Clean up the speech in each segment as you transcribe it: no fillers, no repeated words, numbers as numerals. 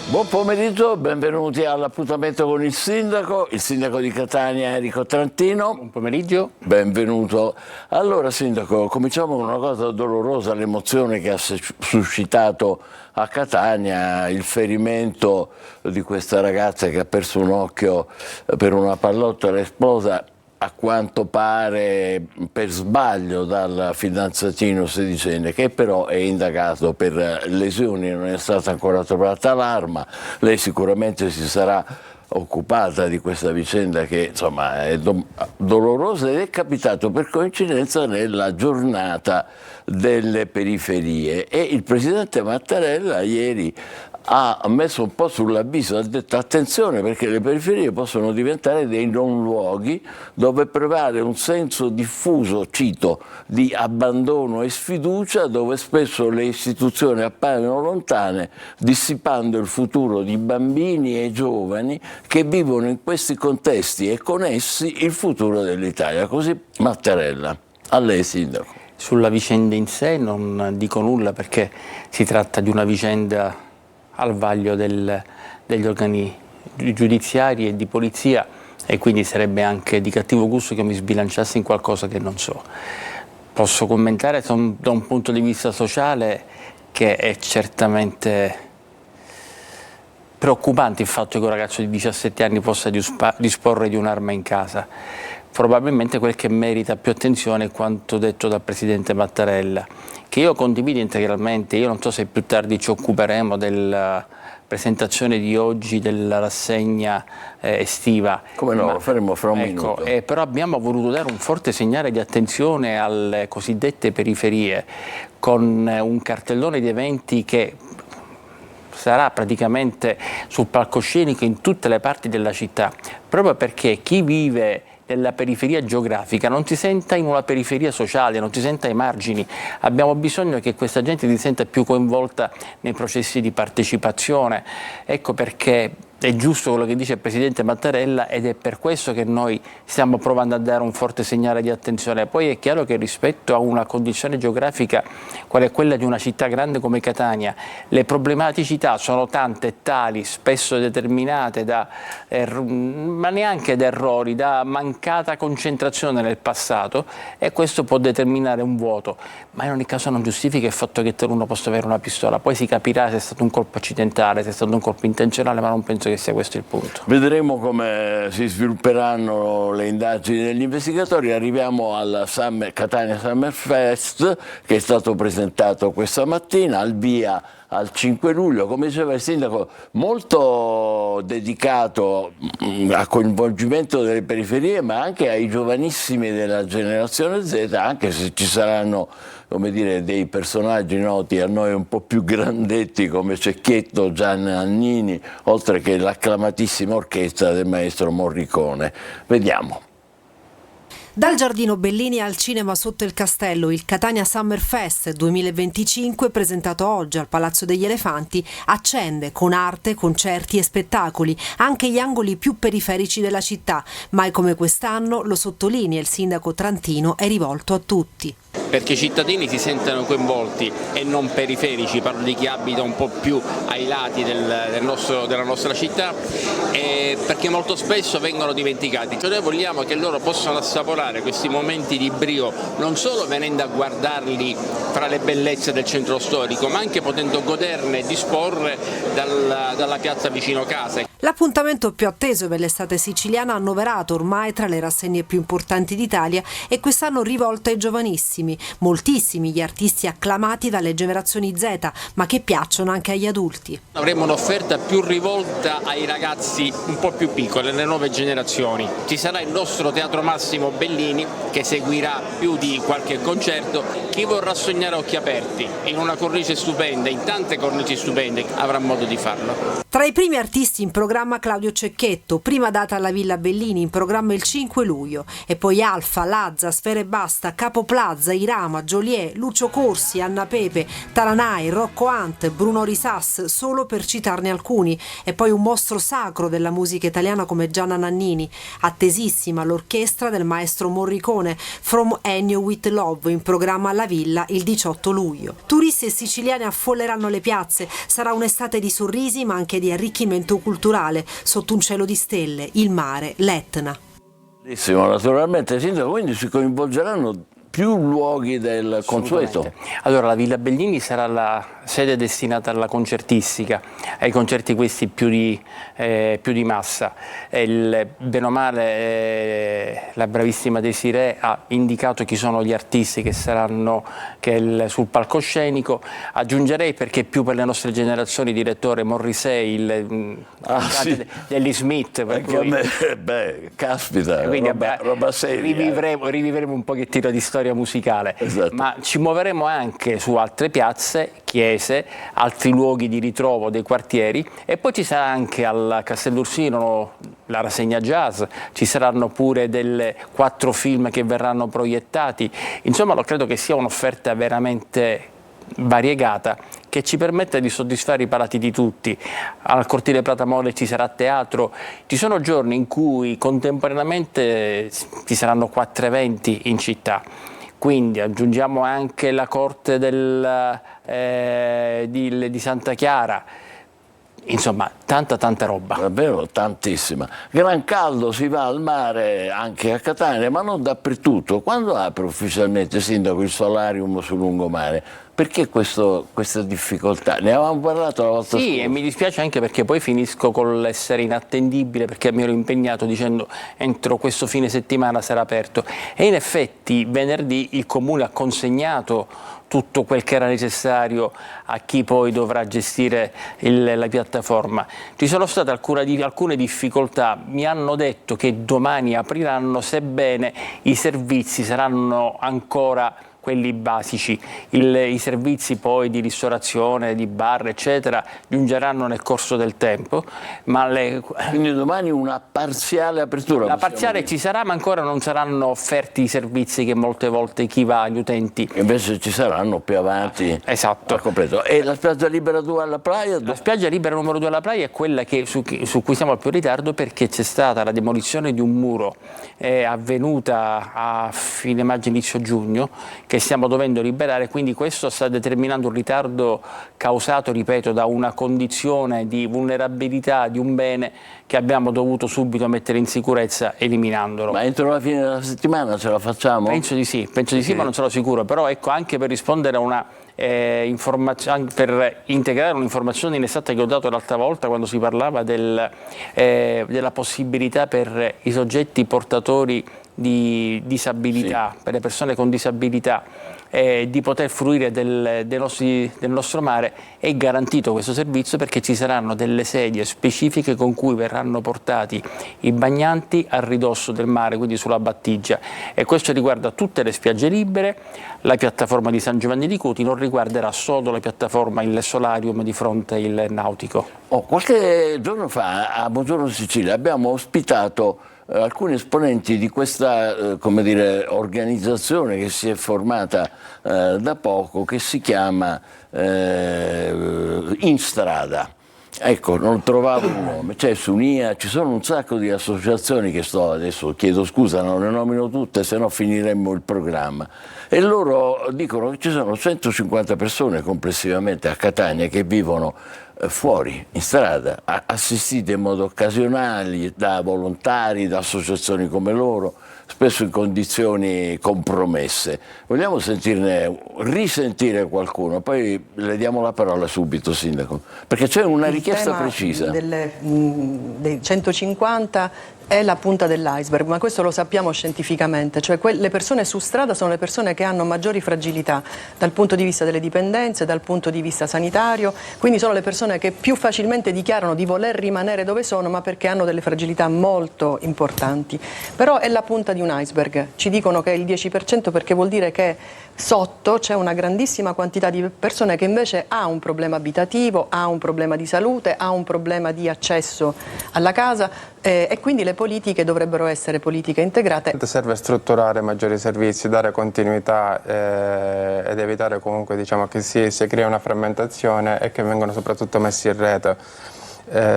Buon pomeriggio, benvenuti all'appuntamento con il sindaco di Catania Enrico Trantino. Buon pomeriggio. Benvenuto. Allora sindaco, cominciamo con una cosa dolorosa, l'emozione che ha suscitato a Catania il ferimento di questa ragazza che ha perso un occhio per una pallottola esplosa, a quanto pare per sbaglio dal fidanzatino sedicenne, che però è indagato per lesioni, non è stata ancora trovata l'arma. Lei sicuramente si sarà occupata di questa vicenda che insomma è dolorosa ed è capitato per coincidenza nella giornata delle periferie, e il presidente Mattarella ieri ha messo un po' sull'avviso, ha detto attenzione perché le periferie possono diventare dei non luoghi dove prevale un senso diffuso, cito, di abbandono e sfiducia, dove spesso le istituzioni appaiono lontane, dissipando il futuro di bambini e giovani che vivono in questi contesti e con essi il futuro dell'Italia. Così Mattarella. A lei sindaco. Sulla vicenda in sé non dico nulla perché si tratta di una vicenda al vaglio degli organi giudiziari e di polizia, e quindi sarebbe anche di cattivo gusto che mi sbilanciassi in qualcosa che non so. Posso commentare da un punto di vista sociale che è certamente preoccupante il fatto che un ragazzo di 17 anni possa disporre di un'arma in casa. Probabilmente quel che merita più attenzione è quanto detto dal presidente Mattarella, che io condivido integralmente. Io non so se più tardi ci occuperemo della presentazione di oggi della rassegna estiva. Come no, lo faremo fra un minuto. Però abbiamo voluto dare un forte segnale di attenzione alle cosiddette periferie, con un cartellone di eventi che sarà praticamente sul palcoscenico in tutte le parti della città, proprio perché chi vive nella periferia geografica non si senta in una periferia sociale, non si senta ai margini. Abbiamo bisogno che questa gente si senta più coinvolta nei processi di partecipazione. Ecco perché è giusto quello che dice il presidente Mattarella, ed è per questo che noi stiamo provando a dare un forte segnale di attenzione. Poi è chiaro che rispetto a una condizione geografica qual è quella di una città grande come Catania, le problematicità sono tante e tali, spesso determinate da ma neanche da errori, da mancata concentrazione nel passato, e questo può determinare un vuoto, ma in ogni caso non giustifica il fatto che uno possa avere una pistola. Poi si capirà se è stato un colpo accidentale, se è stato un colpo intenzionale, ma non penso che sia questo il punto. Vedremo come si svilupperanno le indagini degli investigatori. Arriviamo al Catania Summer Fest, che è stato presentato questa mattina, al via al 5 luglio, come diceva il sindaco, molto dedicato al coinvolgimento delle periferie, ma anche ai giovanissimi della generazione Z, anche se ci saranno, come dire, dei personaggi noti a noi un po' più grandetti come Cecchetto, Giannannini, oltre che l'acclamatissima orchestra del maestro Morricone. Vediamo. Dal Giardino Bellini al cinema sotto il castello, il Catania Summer Fest 2025, presentato oggi al Palazzo degli Elefanti, accende con arte, concerti e spettacoli anche gli angoli più periferici della città. Mai come quest'anno, lo sottolinea il sindaco Trantino, è rivolto a tutti. Perché i cittadini si sentano coinvolti e non periferici, parlo di chi abita un po' più ai lati della nostra città, e perché molto spesso vengono dimenticati. Cioè noi vogliamo che loro possano assaporare questi momenti di brio, non solo venendo a guardarli fra le bellezze del centro storico, ma anche potendo goderne e disporre dalla piazza vicino casa. L'appuntamento più atteso per l'estate siciliana, annoverato ormai tra le rassegne più importanti d'Italia, e quest'anno rivolto ai giovanissimi. Moltissimi gli artisti acclamati dalle generazioni Z, ma che piacciono anche agli adulti. Avremo un'offerta più rivolta ai ragazzi un po' più piccoli, alle nuove generazioni. Ci sarà il nostro Teatro Massimo Bellini che seguirà più di qualche concerto. Chi vorrà sognare a occhi aperti in una cornice stupenda, in tante cornici stupende, avrà modo di farlo. Tra i primi artisti in programma programma Claudio Cecchetto, prima data alla Villa Bellini, in programma il 5 luglio, e poi Alfa, Lazza, Sfera Ebbasta, Capo Plaza, Irama, Joliet, Lucio Corsi, Anna Pepe, Taranai, Rocco Hunt, Bruno Risas, solo per citarne alcuni, e poi un mostro sacro della musica italiana come Gianna Nannini, attesissima l'orchestra del maestro Morricone, From Ennio with Love, in programma alla Villa il 18 luglio. Turisti e siciliani affolleranno le piazze, sarà un'estate di sorrisi ma anche di arricchimento culturale, sotto un cielo di stelle, il mare, l'Etna. Bellissimo, naturalmente, Sindaco, quindi si coinvolgeranno più luoghi del consueto. Allora, la Villa Bellini sarà la sede destinata alla concertistica, ai concerti questi più di massa. Bene o male la bravissima Desiree ha indicato chi sono gli artisti che saranno sul palcoscenico. Aggiungerei, perché più per le nostre generazioni, direttore Morrissey, Sì. degli Smith. Per cui, Caspita, quindi, roba seria. rivivremo un pochettino di storia musicale, Esatto. ma ci muoveremo anche su altre piazze, chiese, altri luoghi di ritrovo dei quartieri, e poi ci sarà anche al Castellursino la rassegna jazz, ci saranno pure 4 film che verranno proiettati. Insomma, credo che sia un'offerta veramente variegata che ci permette di soddisfare i palati di tutti. Al Cortile Plata Mole ci sarà teatro, ci sono giorni in cui contemporaneamente ci saranno 4 eventi in città. Quindi aggiungiamo anche la corte di Santa Chiara, insomma tanta roba. Davvero tantissima. Gran caldo, si va al mare anche a Catania, ma non dappertutto. Quando apre ufficialmente, Sindaco, il solarium sul lungomare? Perché questa difficoltà? Ne avevamo parlato la volta scorsa. Sì, e mi dispiace anche perché poi finisco con l'essere inattendibile, perché mi ero impegnato dicendo entro questo fine settimana sarà aperto, e in effetti venerdì il Comune ha consegnato tutto quel che era necessario a chi poi dovrà gestire la piattaforma. Ci sono state alcune difficoltà, mi hanno detto che domani apriranno, sebbene i servizi saranno ancora quelli basici. I servizi poi di ristorazione, di bar, eccetera, giungeranno nel corso del tempo. Quindi domani una parziale apertura? La parziale ci sarà, ma ancora non saranno offerti i servizi che molte volte chi va agli utenti. Invece ci saranno più avanti. Esatto. Al completo. E la spiaggia libera 2 alla Playa? La spiaggia libera numero 2 alla Playa è quella su cui siamo al più ritardo, perché c'è stata la demolizione di un muro avvenuta a fine maggio, inizio giugno, che stiamo dovendo liberare, quindi questo sta determinando un ritardo causato, ripeto, da una condizione di vulnerabilità di un bene che abbiamo dovuto subito mettere in sicurezza eliminandolo. Ma entro la fine della settimana ce la facciamo? Penso di sì, ma non sono sicuro. Però ecco, anche per rispondere a una per integrare un'informazione inesatta che ho dato l'altra volta quando si parlava della possibilità per i soggetti portatori di disabilità, per le persone con disabilità, di poter fruire del nostro mare. È garantito questo servizio perché ci saranno delle sedie specifiche con cui verranno portati i bagnanti a ridosso del mare, quindi sulla battigia, e questo riguarda tutte le spiagge libere. La piattaforma di San Giovanni di Cuti non riguarderà solo la piattaforma, il solarium di fronte il nautico. Qualche giorno fa a Buongiorno Sicilia abbiamo ospitato alcuni esponenti di questa organizzazione che si è formata da poco, che si chiama In Strada. Ecco, non trovavo un nome, c'è Sunia, ci sono un sacco di associazioni che adesso chiedo scusa, non le nomino tutte, se no finiremmo il programma. E loro dicono che ci sono 150 persone complessivamente a Catania che vivono fuori, in strada, assistite in modo occasionale da volontari, da associazioni come loro, spesso in condizioni compromesse. Vogliamo risentire qualcuno, poi le diamo la parola subito, Sindaco, perché c'è una richiesta precisa. Dei 150 è la punta dell'iceberg, ma questo lo sappiamo scientificamente, cioè le persone su strada sono le persone che hanno maggiori fragilità dal punto di vista delle dipendenze, dal punto di vista sanitario, quindi sono le persone che più facilmente dichiarano di voler rimanere dove sono, ma perché hanno delle fragilità molto importanti. Però è la punta di di un iceberg. Ci dicono che è il 10% perché vuol dire che sotto c'è una grandissima quantità di persone che invece ha un problema abitativo, ha un problema di salute, ha un problema di accesso alla casa e quindi le politiche dovrebbero essere politiche integrate. Serve strutturare maggiori servizi, dare continuità ed evitare comunque, diciamo, che si crea una frammentazione e che vengono soprattutto messi in rete.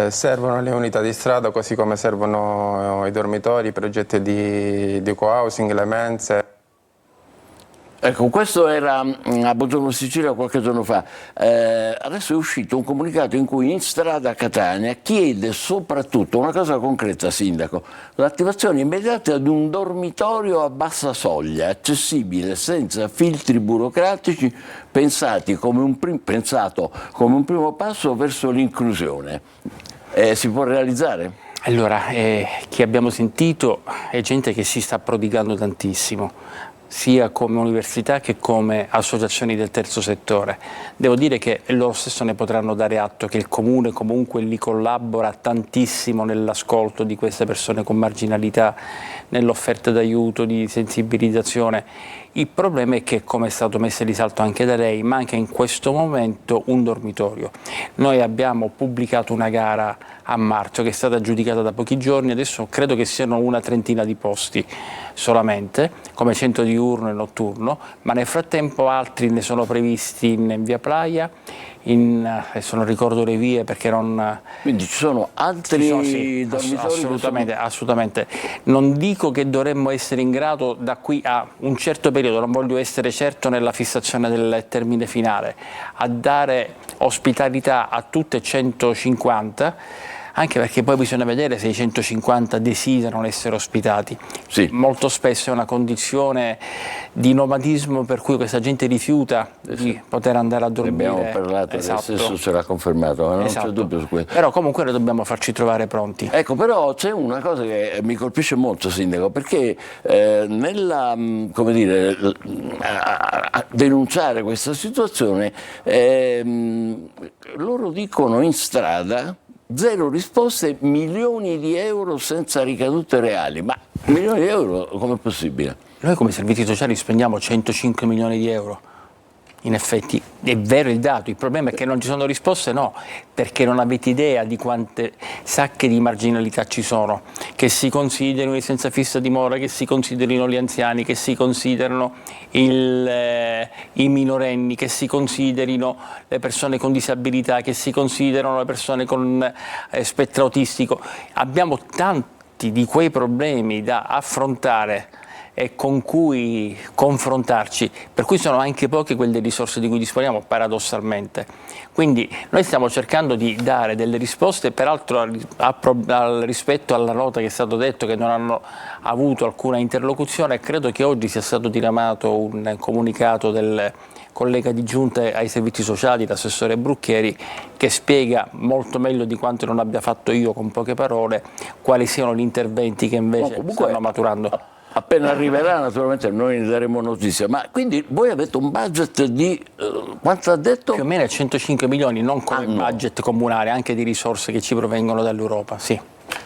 Servono le unità di strada, così come servono i dormitori, i progetti di co-housing, le mense. Ecco, questo era a Buongiorno Sicilia qualche giorno fa. Adesso è uscito un comunicato in cui In Strada Catania chiede soprattutto una cosa concreta, Sindaco, l'attivazione immediata di un dormitorio a bassa soglia, accessibile senza filtri burocratici, pensato come un primo passo verso l'inclusione. Si può realizzare? Allora, chi abbiamo sentito è gente che si sta prodigando tantissimo, sia come università che come associazioni del terzo settore. Devo dire che loro stesso ne potranno dare atto che il Comune comunque li collabora tantissimo nell'ascolto di queste persone con marginalità, nell'offerta d'aiuto, di sensibilizzazione. Il problema è che, come è stato messo in risalto anche da lei, manca in questo momento un dormitorio. Noi abbiamo pubblicato una gara a marzo che è stata aggiudicata da pochi giorni, adesso credo che siano una trentina di posti solamente, come centro diurno e notturno, ma nel frattempo altri ne sono previsti in via Playa, adesso non ricordo le vie perché non... Quindi ci sono altri dormitori? Assolutamente. Non dico che dovremmo essere in grado da qui a un certo periodo, non voglio essere certo nella fissazione del termine finale, a dare ospitalità a tutte 150, anche perché poi bisogna vedere se i 150 desiderano essere ospitati. Sì. Molto spesso è una condizione di nomadismo per cui questa gente rifiuta di poter andare a dormire. Abbiamo parlato, esatto. Stesso ce l'ha confermato, ma non Esatto. c'è dubbio su questo. Però comunque noi dobbiamo farci trovare pronti. Ecco, però c'è una cosa che mi colpisce molto, Sindaco, perché nella, come dire, a denunciare questa situazione, loro dicono In Strada 0 risposte, milioni di euro senza ricadute reali. Ma milioni di euro com'è possibile? Noi come servizi sociali spendiamo 105 milioni di euro. In effetti è vero il dato, il problema è che non ci sono risposte, no, perché non avete idea di quante sacche di marginalità ci sono, che si considerino i senza fissa dimora, che si considerino gli anziani, che si considerano i minorenni, che si considerino le persone con disabilità, che si considerano le persone con spettro autistico. Abbiamo tanti di quei problemi da affrontare e con cui confrontarci, per cui sono anche poche quelle risorse di cui disponiamo, paradossalmente. Quindi noi stiamo cercando di dare delle risposte, peraltro rispetto alla nota che è stato detto che non hanno avuto alcuna interlocuzione. Credo che oggi sia stato diramato un comunicato del collega di giunta ai servizi sociali, l'assessore Brucchieri, che spiega molto meglio di quanto non abbia fatto io con poche parole quali siano gli interventi che invece stanno maturando. Appena arriverà naturalmente noi ne daremo notizia, ma quindi voi avete un budget di, quanto ha detto? Più o meno 105 milioni, non come budget comunale, anche di risorse che ci provengono dall'Europa, sì.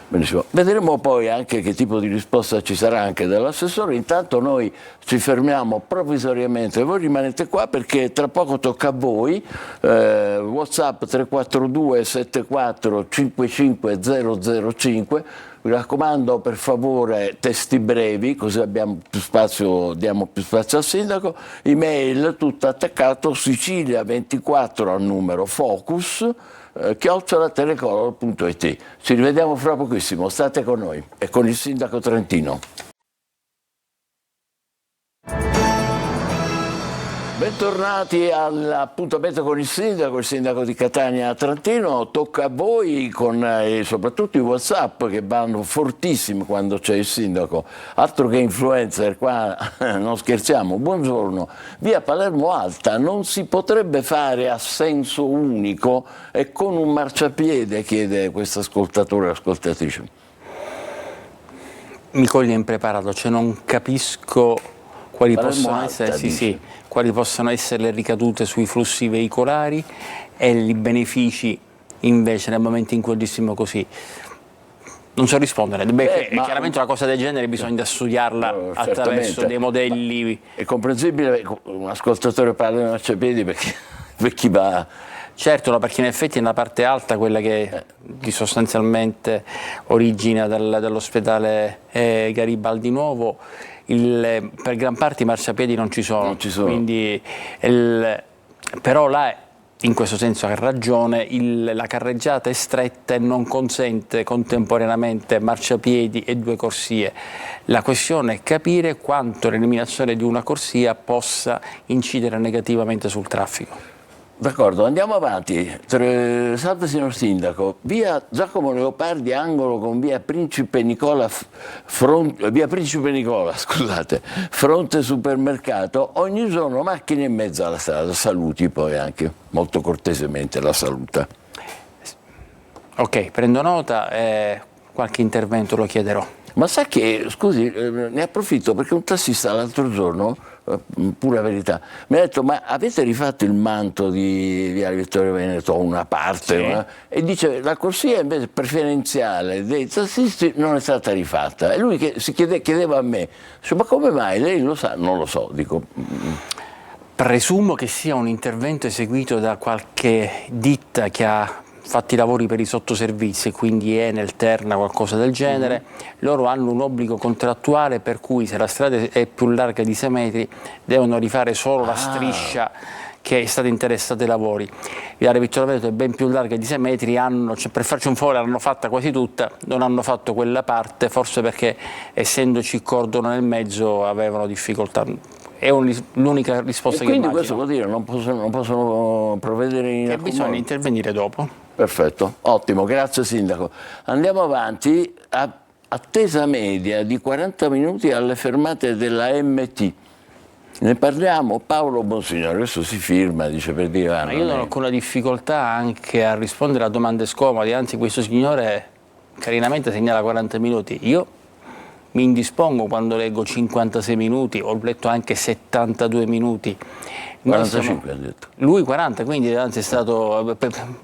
Benissimo. Vedremo poi anche che tipo di risposta ci sarà anche dall'assessore. Intanto noi ci fermiamo provvisoriamente, voi rimanete qua perché tra poco tocca a voi. WhatsApp 342 74 55 005. Vi raccomando per favore testi brevi, così abbiamo più spazio, diamo più spazio al sindaco. Email tutto attaccato Sicilia24 al numero focus @telecolor.it. Ci rivediamo fra pochissimo, state con noi e con il sindaco trentino. Bentornati all'appuntamento con il sindaco di Catania Trentino. Tocca a voi con soprattutto i WhatsApp che vanno fortissimi quando c'è il sindaco. Altro che influencer, qua non scherziamo. Buongiorno, via Palermo Alta non si potrebbe fare a senso unico e con un marciapiede, chiede questo ascoltatore o ascoltatrice. Mi coglie impreparato, cioè non capisco quali possono essere, quali possono essere le ricadute sui flussi veicolari e i benefici invece nel momento in cui agissimo così. Non so rispondere. Beh, ma- chiaramente una cosa del genere bisogna studiarla No, attraverso certamente. dei modelli. È comprensibile che un ascoltatore parli di marciapiedi perché per chi va... Certo, no, perché in effetti nella parte alta, quella che sostanzialmente origina dall'ospedale Garibaldi Nuovo, per gran parte i marciapiedi non ci sono. Non ci sono. Quindi, però là, in questo senso ha ragione, la carreggiata è stretta e non consente contemporaneamente marciapiedi e 2 corsie. La questione è capire quanto l'eliminazione di una corsia possa incidere negativamente sul traffico. D'accordo, andiamo avanti. Salve signor Sindaco, via Giacomo Leopardi, angolo con via Principe Nicola, scusate, fronte supermercato, ogni giorno macchine in mezzo alla strada. Saluti poi anche, molto cortesemente la saluta. Ok, prendo nota e qualche intervento lo chiederò. Ma sa che, scusi, ne approfitto perché un tassista l'altro giorno, pura verità, mi ha detto: ma avete rifatto il manto di via Vittorio Veneto, una parte? Sì. E dice: la corsia invece preferenziale dei tassisti non è stata rifatta. E lui chiedeva a me, dice, ma come mai? Lei lo sa? Non lo so, dico. Presumo che sia un intervento eseguito da qualche ditta che ha fatto i lavori per i sottoservizi, quindi Enel, Terna, qualcosa del genere. Loro hanno un obbligo contrattuale per cui se la strada è più larga di 6 metri devono rifare solo la striscia che è stata interessata ai lavori. Via Vittorio Veneto è ben più larga di 6 metri, cioè, per farci un favore l'hanno fatta quasi tutta, non hanno fatto quella parte, forse perché essendoci cordone nel mezzo avevano difficoltà. È l'unica risposta E che quindi immagino. questo vuol dire non possono provvedere in Che alcun bisogna modo? intervenire dopo. Perfetto, ottimo, grazie Sindaco. Andiamo avanti. Attesa media di 40 minuti alle fermate della MT. Ne parliamo, Paolo Bonsignore, adesso si firma, dice per dire... Ma io non ho alcuna difficoltà anche a rispondere a domande scomode, anzi questo signore carinamente segnala 40 minuti. Io mi indispongo quando leggo 56 minuti, ho letto anche 72 minuti. 45 ha detto. Lui 40, quindi anzi è stato abbastanza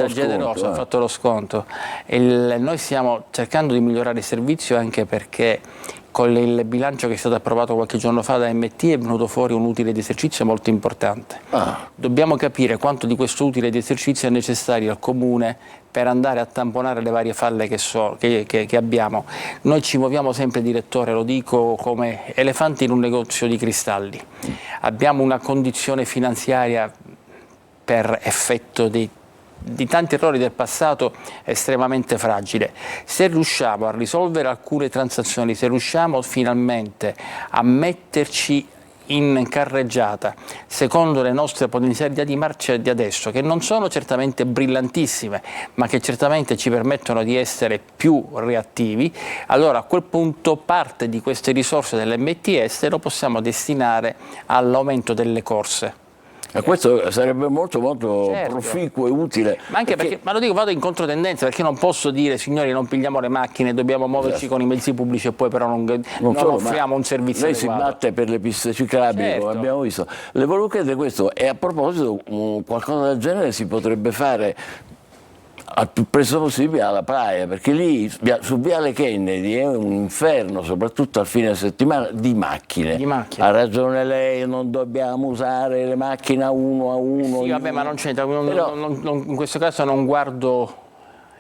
generoso, ha fatto lo sconto. Noi stiamo cercando di migliorare il servizio anche perché con il bilancio che è stato approvato qualche giorno fa da MT è venuto fuori un utile di esercizio molto importante. Dobbiamo capire quanto di questo utile di esercizio è necessario al Comune per andare a tamponare le varie falle che abbiamo. Noi ci muoviamo sempre, direttore, lo dico come elefanti in un negozio di cristalli. Abbiamo una condizione finanziaria per effetto di tanti errori del passato estremamente fragile. Se riusciamo a risolvere alcune transazioni, se riusciamo finalmente a metterci in carreggiata secondo le nostre potenzialità di marcia di adesso, che non sono certamente brillantissime, ma che certamente ci permettono di essere più reattivi, allora a quel punto parte di queste risorse dell'MTS lo possiamo destinare all'aumento delle corse. E questo sarebbe molto Certo. proficuo e utile. Ma anche perché, ma lo dico, vado in controtendenza, perché non posso dire signori non pigliamo le macchine, dobbiamo muoverci con i mezzi pubblici e poi però non solo, offriamo un servizio lei adeguato. si batte per le piste ciclabili, Certo. come abbiamo visto. Le volevo chiedere questo, e a proposito qualcosa del genere si potrebbe fare al più presto possibile alla Praia, perché lì su Viale Kennedy è un inferno, soprattutto al fine settimana, di macchine. Ha ragione lei, non dobbiamo usare le macchine a uno. Sì, vabbè, ma non c'entra, in questo caso non guardo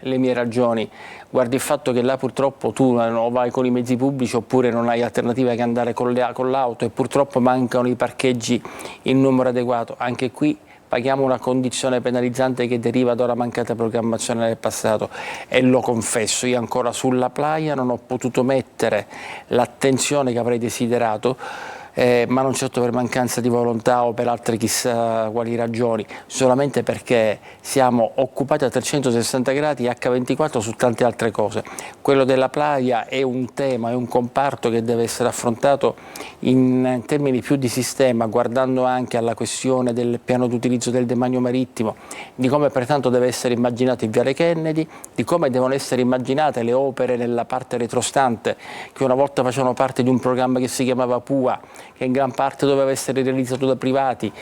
le mie ragioni, guardi il fatto che là purtroppo tu non vai con i mezzi pubblici oppure non hai alternativa che andare con l'auto e purtroppo mancano i parcheggi in numero adeguato. Anche qui paghiamo una condizione penalizzante che deriva da una mancata programmazione del passato e lo confesso, io ancora sulla playa non ho potuto mettere l'attenzione che avrei desiderato, ma non certo per mancanza di volontà o per altre chissà quali ragioni, solamente perché siamo occupati a 360 gradi H24 su tante altre cose. Quello della playa è un tema, è un comparto che deve essere affrontato in termini più di sistema, guardando anche alla questione del piano d'utilizzo del demanio marittimo, di come pertanto deve essere immaginato il Viale Kennedy, di come devono essere immaginate le opere nella parte retrostante, che una volta facevano parte di un programma che si chiamava PUA, che in gran parte doveva essere realizzato da privati.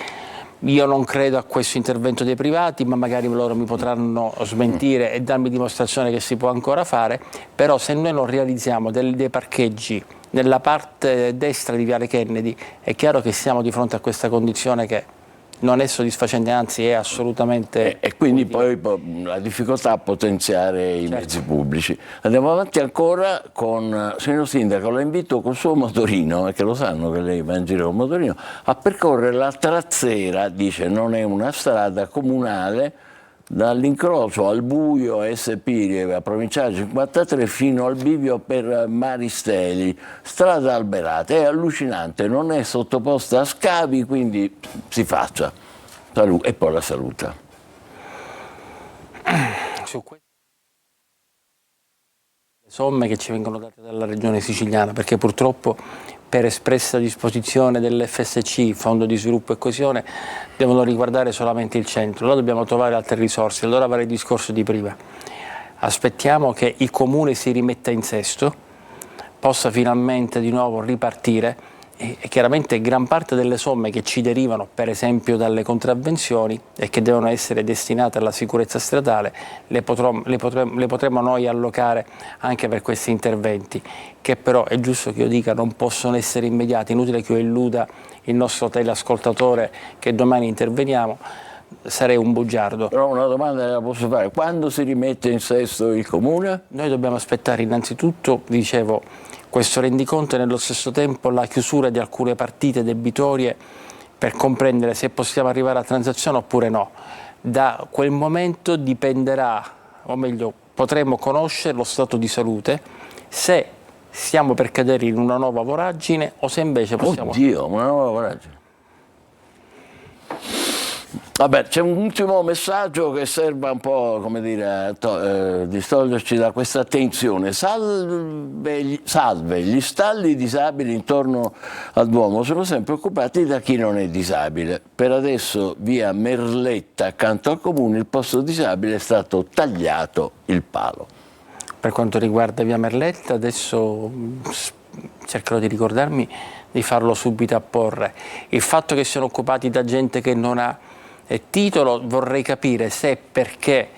Io non credo a questo intervento dei privati, ma magari loro mi potranno smentire e darmi dimostrazione che si può ancora fare, però se noi non realizziamo dei parcheggi nella parte destra di Viale Kennedy, è chiaro che siamo di fronte a questa condizione che non è soddisfacente, anzi è assolutamente... E quindi poi la difficoltà a potenziare i mezzi pubblici. Andiamo avanti ancora con, signor Sindaco, la invito col suo motorino, perché lo sanno che lei va in giro con il motorino, a percorrere la trazzera, dice non è una strada comunale, dall'incrocio al Buio SP a Provinciale 53 fino al bivio per Maristeli, strada alberata, è allucinante, non è sottoposta a scavi, quindi si faccia. E poi la saluta. Su questo, le somme che ci vengono date dalla regione siciliana, perché purtroppo per espressa disposizione dell'FSC, Fondo di Sviluppo e Coesione, devono riguardare solamente il centro. Allora dobbiamo trovare altre risorse, allora vale il discorso di prima. Aspettiamo che il comune si rimetta in sesto, possa finalmente di nuovo ripartire e chiaramente gran parte delle somme che ci derivano, per esempio dalle contravvenzioni e che devono essere destinate alla sicurezza stradale, le potremo noi allocare anche per questi interventi, che però è giusto che io dica non possono essere immediati. Inutile che io illuda il nostro teleascoltatore che domani interveniamo, sarei un bugiardo. Però una domanda la posso fare: quando si rimette in sesto il comune? Noi dobbiamo aspettare innanzitutto, dicevo, questo rendiconto e nello stesso tempo la chiusura di alcune partite debitorie per comprendere se possiamo arrivare a transazione oppure no. Da quel momento dipenderà, o meglio, potremo conoscere lo stato di salute, se stiamo per cadere in una nuova voragine o se invece possiamo... Oddio, una nuova voragine. Vabbè, c'è un ultimo messaggio che serve un po', come dire, distoglierci da questa tensione. Salve, gli stalli disabili intorno al Duomo sono sempre occupati da chi non è disabile. Per adesso via Merletta, accanto al comune, il posto disabile è stato tagliato il palo. Per quanto riguarda via Merletta, adesso cercherò di ricordarmi di farlo subito apporre. Il fatto che siano occupati da gente che non ha titolo, vorrei capire se è perché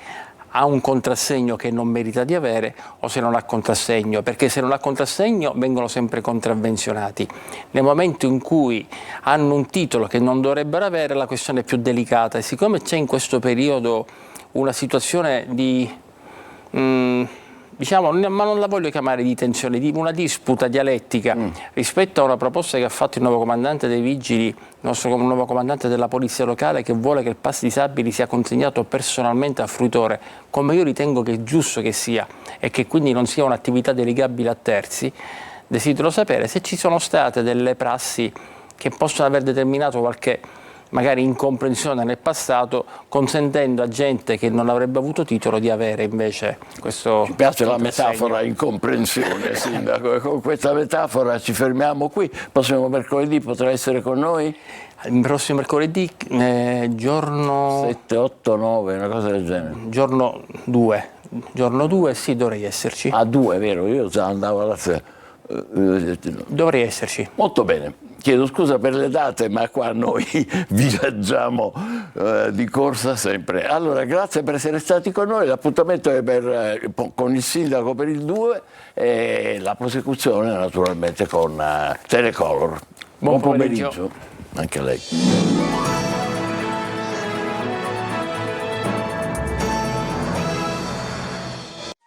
ha un contrassegno che non merita di avere o se non ha contrassegno, perché se non ha contrassegno vengono sempre contravvenzionati. Nel momento in cui hanno un titolo che non dovrebbero avere, la questione è più delicata, e siccome c'è in questo periodo una situazione di diciamo, ma non la voglio chiamare di tensione, di una disputa dialettica rispetto a una proposta che ha fatto il nuovo comandante dei Vigili, il nostro nuovo comandante della Polizia Locale, che vuole che il pass disabili sia consegnato personalmente al fruitore, come io ritengo che è giusto che sia, e che quindi non sia un'attività delegabile a terzi. Desidero sapere se ci sono state delle prassi che possono aver determinato qualche magari incomprensione nel passato, consentendo a gente che non avrebbe avuto titolo di avere invece questo... Ci piace la metafora incomprensione, Sindaco, e con questa metafora ci fermiamo qui. Prossimo mercoledì potrà essere con noi? Il prossimo mercoledì, giorno... 7, 8, 9, una cosa del genere. Giorno 2. Giorno 2, sì, dovrei esserci. Ah, 2, vero? Io già andavo alla sera. Dovrei esserci. Molto bene. Chiedo scusa per le date, ma qua noi viaggiamo di corsa sempre. Allora, grazie per essere stati con noi. L'appuntamento è con il Sindaco per il 2 e la prosecuzione naturalmente con Telecolor. Buon pomeriggio anche a lei.